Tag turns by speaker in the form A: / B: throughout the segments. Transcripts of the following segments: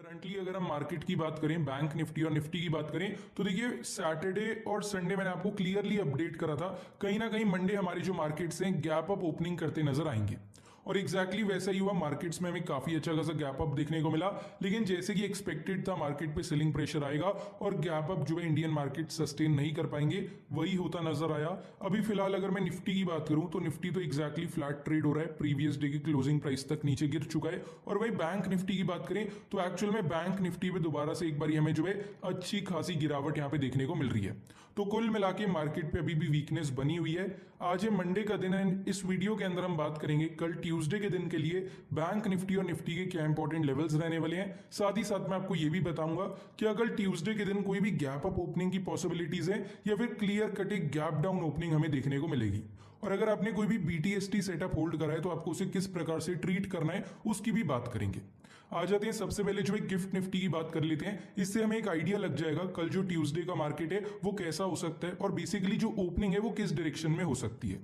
A: Currently अगर हम market की बात करें, बैंक निफ्टी और निफ्टी की बात करें, तो देखिए सैटरडे और संडे मैंने आपको क्लियरली अपडेट करा था, कहीं ना कहीं मंडे हमारी जो मार्केट्स हैं गैप अप ओपनिंग करते नजर आएंगे और एग्जैक्टली वैसा ही हुआ। मार्केट्स में हमें काफी अच्छा खासा गैप अप देखने को मिला, लेकिन जैसे कि एक्सपेक्टेड था मार्केट पे सेलिंग प्रेशर आएगा और गैप अप जो है इंडियन मार्केट सस्टेन नहीं कर पाएंगे, वही होता नजर आया। अभी फिलहाल अगर मैं निफ्टी की बात करूं तो निफ्टी तो एग्जैक्टली फ्लैट ट्रेड हो रहा है, प्रीवियस डे की क्लोजिंग प्राइस तक नीचे गिर चुका है। और वही बैंक निफ्टी की बात करें तो एक्चुअल में बैंक निफ्टी पे दोबारा से एक बार हमें जो है अच्छी खासी गिरावट यहां पे देखने को मिल रही है। तो कुल मिला के मार्केट पे अभी भी वीकनेस बनी हुई है। आज है मंडे का दिन है, इस वीडियो के अंदर हम बात करेंगे कल ट्यूसडे के दिन के लिए बैंक निफ्टी और निफ्टी के क्या इंपॉर्टेंट लेवल्स रहने वाले हैं। साथ ही साथ मैं आपको यह भी बताऊंगा कि अगर ट्यूसडे के दिन कोई भी गैप अप ओपनिंग की पॉसिबिलिटीज है या फिर क्लियर कट एक गैप डाउन ओपनिंग हमें देखने को मिलेगी। और अगर आपने कोई भी बीटीएसटी सेटअप होल्ड करा है तो आपको उसे किस प्रकार से ट्रीट करना है उसकी भी बात करेंगे। आ जाते हैं सबसे पहले जो है गिफ्ट निफ्टी की बात कर लेते हैं, इससे हमें एक आइडिया लग जाएगा कल जो ट्यूसडे का मार्केट है वो कैसा हो सकता है और बेसिकली जो ओपनिंग है वो किस डायरेक्शन में हो सकती है।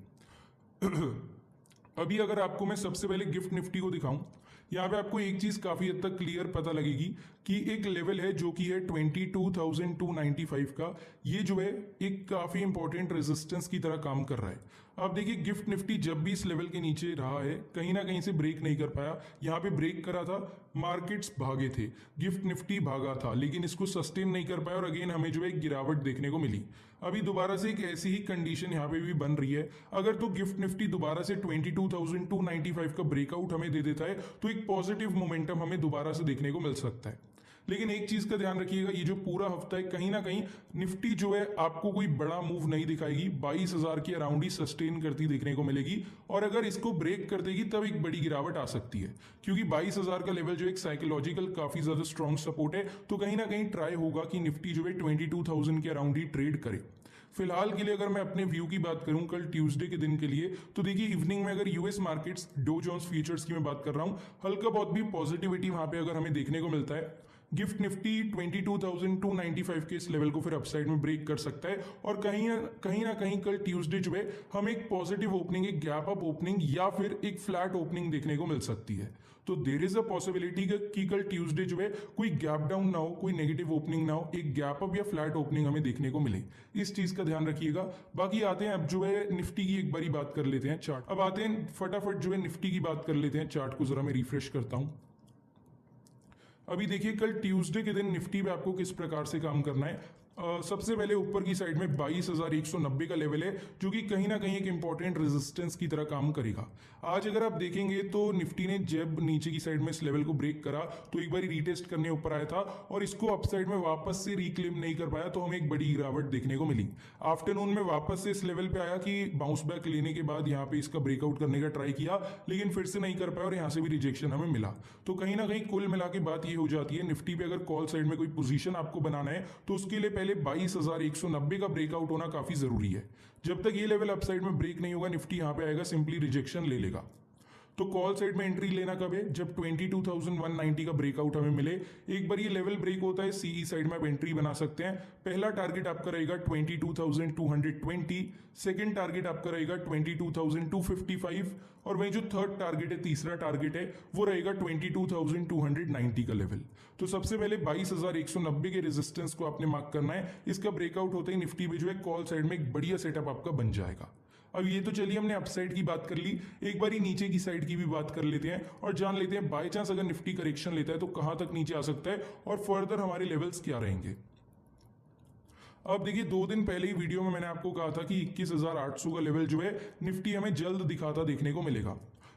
A: अभी अगर आपको मैं सबसे पहले गिफ्ट निफ्टी को दिखाऊं, यहां पे आपको एक चीज काफी हद तक क्लियर पता लगेगी कि एक लेवल है जो कि है 22,295 का। ये जो है एक काफी इंपॉर्टेंट रेजिस्टेंस की तरह काम कर रहा है। अब देखिए गिफ्ट निफ्टी जब भी इस लेवल के नीचे रहा है कहीं ना कहीं से ब्रेक नहीं कर पाया। यहां पे ब्रेक करा था, मार्केट्स भागे थे, गिफ्ट निफ्टी भागा था, लेकिन इसको सस्टेन नहीं कर पाया और अगेन हमें जो है एक गिरावट देखने को मिली। अभी दोबारा से एक ऐसी ही कंडीशन यहां पे भी बन रही है। अगर तो गिफ्ट निफ्टी दोबारा से 22,295 का ब्रेकआउट हमें दे देता है तो एक पॉजिटिव मोमेंटम हमें दोबारा से देखने को मिल सकता है। लेकिन एक चीज का ध्यान रखिएगा, ये जो पूरा हफ्ता है कहीं ना कहीं निफ्टी जो है आपको कोई बड़ा मूव नहीं दिखाएगी, 22,000 के अराउंड ही सस्टेन करती देखने को मिलेगी। और अगर इसको ब्रेक कर देगी तब एक बड़ी गिरावट आ सकती है, क्योंकि 22,000 का लेवल जो एक साइकोलॉजिकल काफी ज्यादा स्ट्रॉन्ग सपोर्ट है। तो कहीं ना कहीं ट्राई होगा कि निफ्टी जो है 22,000 के अराउंड ही ट्रेड करे। फिलहाल के लिए अगर मैं अपने व्यू की बात करूं कल ट्यूसडे के दिन के लिए, तो देखिए इवनिंग में अगर US markets Dow Jones futures की मैं बात कर रहा हूं, हल्का बहुत भी पॉजिटिविटी वहां पे अगर हमें देखने को मिलता है, गिफ्ट निफ्टी 22,295 के इस लेवल को फिर अपसाइड में ब्रेक कर सकता है और कहीं ना कहीं कल ट्यूसडे जो है हम एक पॉजिटिव ओपनिंग, एक गैप अप ओपनिंग या फिर एक फ्लैट ओपनिंग देखने को मिल सकती है। तो देयर इज अ पॉसिबिलिटी कि कल ट्यूसडे जो है कोई गैप डाउन ना हो, कोई नेगेटिव ओपनिंग ना हो, एक गैप अप या फ्लैट ओपनिंग हमें देखने को मिले। इस चीज का ध्यान रखिएगा। बाकी आते हैं अब जो है निफ्टी की एक बारी बात कर लेते हैं चार्ट। अब आते हैं फटाफट जो है निफ्टी की बात कर लेते हैं। चार्ट को जरा मैं रिफ्रेश करता हूं। अभी देखिए कल ट्यूसडे के दिन निफ्टी पे आपको किस प्रकार से काम करना है। सबसे पहले ऊपर की साइड में 22,190 का लेवल है जो कि कहीं ना कहीं एक इंपॉर्टेंट रेजिस्टेंस की तरह काम करेगा। आज अगर आप देखेंगे तो निफ्टी ने जब नीचे की साइड में इस लेवल को ब्रेक करा तो एक बार रीटेस्ट करने ऊपर आया था और इसको अपसाइड में वापस से रिक्लेम नहीं कर पाया, तो हमें एक बड़ी गिरावट देखने को मिली। आफ्टरनून में वापस से इस लेवल पे आया कि बाउंस बैक लेने के बाद यहाँ पे इसका ब्रेकआउट करने का ट्राई किया, लेकिन फिर से नहीं कर पाया और यहाँ से भी रिजेक्शन हमें मिला। तो कहीं ना कहीं कुल मिला के बात ये हो जाती है, निफ्टी पे अगर कॉल साइड में कोई पोजीशन आपको बनाना है तो उसके लिए पहले 22,190 का ब्रेकआउट होना काफी जरूरी है। जब तक ये लेवल अपसाइड में ब्रेक नहीं होगा निफ्टी यहां पे आएगा, सिंपली रिजेक्शन ले लेगा। तो कॉल साइड में एंट्री लेना कब है, जब 22,190 का ब्रेकआउट हमें मिले। एक बार ये लेवल ब्रेक होता है सीई साइड में आप एंट्री बना सकते हैं। पहला टारगेट आपका रहेगा 22,220, सेकंड टारगेट आपका रहेगा 22,255 और वही जो थर्ड टारगेट है, तीसरा टारगेट है, वो रहेगा 22,290 का लेवल। तो सबसे पहले 22,190 के रेजिस्टेंस को आपने मार्क करना है। इसका ब्रेकआउट होते ही निफ्टी में जो है कॉल साइड में एक बढ़िया सेटअप आपका बन जाएगा। अब ये तो चलिए हमने अपसाइड की बात कर ली, एक बार ही नीचे की साइड की भी बात कर लेते हैं और जान लेते हैं बाय चांस अगर निफ्टी करेक्शन लेता है तो कहां तक नीचे आ सकता है और फर्दर हमारे लेवल्स क्या रहेंगे। अब देखिए 2 दिन पहले ही वीडियो में मैंने आपको कहा था कि 21,800 का लेवल जो है निफ्टी हमें जल्द दिखाता देखने को मिलेगा।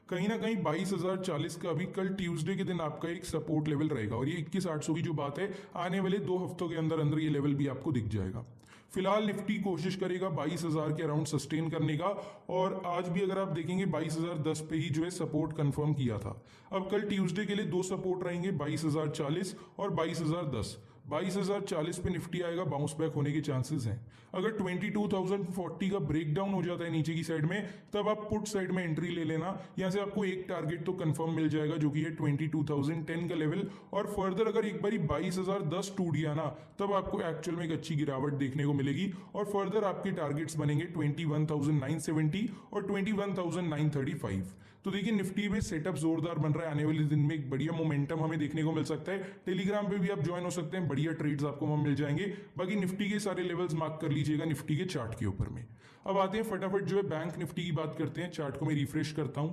A: कहीं ना कहीं 22,040 का भी कल ट्यूसडे के दिन आपका एक सपोर्ट लेवल रहेगा और ये 21,800 की जो बात है आने वाले 2 हफ्तों के अंदर अंदर ये लेवल भी आपको दिख जाएगा। फिलहाल निफ्टी कोशिश करेगा 22,000 के अराउंड सस्टेन करने का और आज भी अगर आप देखेंगे 22,010 पे ही जो है सपोर्ट कंफर्म किया था। अब कल ट्यूसडे के लिए 2 सपोर्ट रहेंगे, 22,040 और 22,010। 22,040 पे निफ्टी आएगा, बाउंस बैक होने के चांसेस हैं। अगर 22,040 का ब्रेकडाउन हो जाता है नीचे की साइड में, तब आप पुट साइड में एंट्री ले लेना। यहाँ से आपको एक टारगेट तो कंफर्म मिल जाएगा जो कि है 22,010 का लेवल, और फर्दर अगर एक बारी 22,010 टूट गया ना, तब आपको एक्चुअल में एक अच्छी गिरावट देखने को मिलेगी और फर्दर आपके टारगेट्स बनेंगे 21,970 और 21,935। तो देखिए निफ्टी में सेटअप जोरदार बन रहा है, आने वाले दिन में एक बढ़िया मोमेंटम हमें देखने को मिल सकता है। टेलीग्राम पे भी आप ज्वाइन हो सकते हैं, बढ़िया ट्रेड्स आपको वहां मिल जाएंगे। बाकी निफ्टी के सारे लेवल्स मार्क कर लीजिएगा निफ्टी के चार्ट के ऊपर में। अब आते हैं फटाफट जो है बैंक निफ्टी की बात करते हैं। चार्ट को मैं रिफ्रेश करता हूं।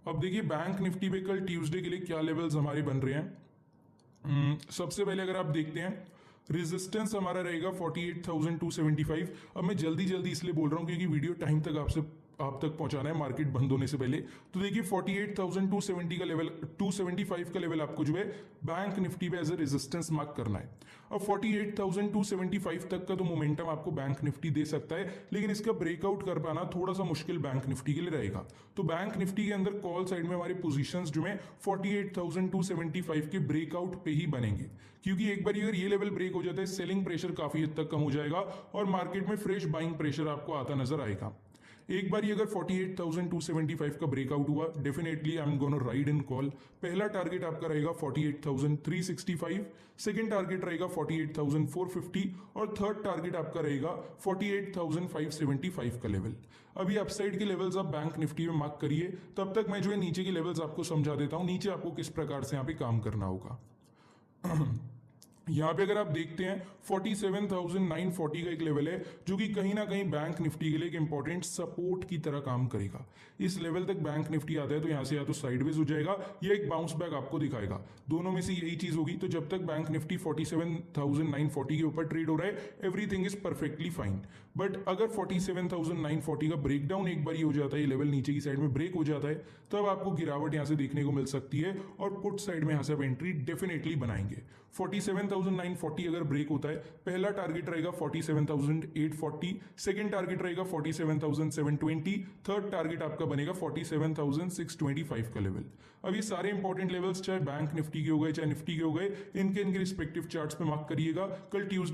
A: अब देखिए बैंक निफ्टी पे कल ट्यूसडे के लिए क्या लेवल्स हमारे बन रहे हैं। सबसे पहले अगर आप देखते हैं, रेजिस्टेंस हमारा रहेगा 48,275। अब मैं जल्दी जल्दी इसलिए बोल रहा हूं क्योंकि वीडियो टाइम तक आप तक पहुंचाना है मार्केट बंद होने से पहले। तो देखिए 48,270 का लेवल, 275 का लेवल आपको जो है बैंक निफ्टी पे एज ए रेजिस्टेंस मार्क करना है। अब 48,275 तक का तो मोमेंटम आपको बैंक निफ्टी दे सकता है, लेकिन इसका ब्रेकआउट कर पाना थोड़ा सा मुश्किल बैंक निफ्टी के लिए रहेगा। तो बैंक निफ्टी के अंदर कॉल साइड में हमारे पोजीशंस जो है 48,275 के ब्रेकआउट पे ही बनेंगे, क्योंकि एक बार अगर ये लेवल ब्रेक हो जाता है, सेलिंग प्रेशर काफी हद तक कम हो जाएगा और मार्केट में फ्रेश बाइंग प्रेशर आपको आता नजर आएगा। एक बार अगर 48,275 का ब्रेकआउट हुआ, definitely I am gonna ride in call. पहला टारगेट आपका रहेगा 48,365, सेकंड टारगेट रहेगा 48,450 और थर्ड टारगेट आपका रहेगा 48,575 का लेवल। अभी अपसाइड के लेवल्स आप बैंक निफ्टी में मार्क करिए, तब तक मैं जो है नीचे के लेवल्स आपको समझा देता हूं, नीचे आपको किस प्रकार से यहाँ पे काम करना होगा। यहाँ पे अगर आप देखते हैं 47,940 का एक लेवल है जो कि कहीं ना कहीं बैंक निफ्टी के लिए एक इंपॉर्टेंट सपोर्ट की तरह काम करेगा। इस लेवल तक बैंक निफ्टी आता है तो यहाँ से या तो साइडवेज हो जाएगा या एक बाउंस बैक आपको दिखाएगा, दोनों में से यही चीज होगी। तो जब तक बैंक निफ्टी 47,940 के ऊपर ट्रेड हो रहा है, everything is perfectly fine. But अगर 47,940 का ब्रेकडाउन एक बार ही हो जाता है, ये लेवल नीचे की साइड में ब्रेक हो जाता है, तब आपको गिरावट यहाँ से देखने को मिल सकती है और पुट साइड में यहाँ से आप एंट्री डेफिनेटली बनाएंगे। 47,940 अगर ब्रेक होता है, पहला टारगेट रहेगा 47,840, सेकंड टारगेट रहेगा 47,720, थर्ड टारगेट आपका बनेगा 47,625 का लेवल। अब ये सारे इंपॉर्टेंट लेवल्स चाहे बैंक निफ्टी के हो गए चाहे निफ्टी के हो गए, इनके रिस्पेक्टिव चार्ट्स पे मार्क करिएगा। कल ट्यूसडे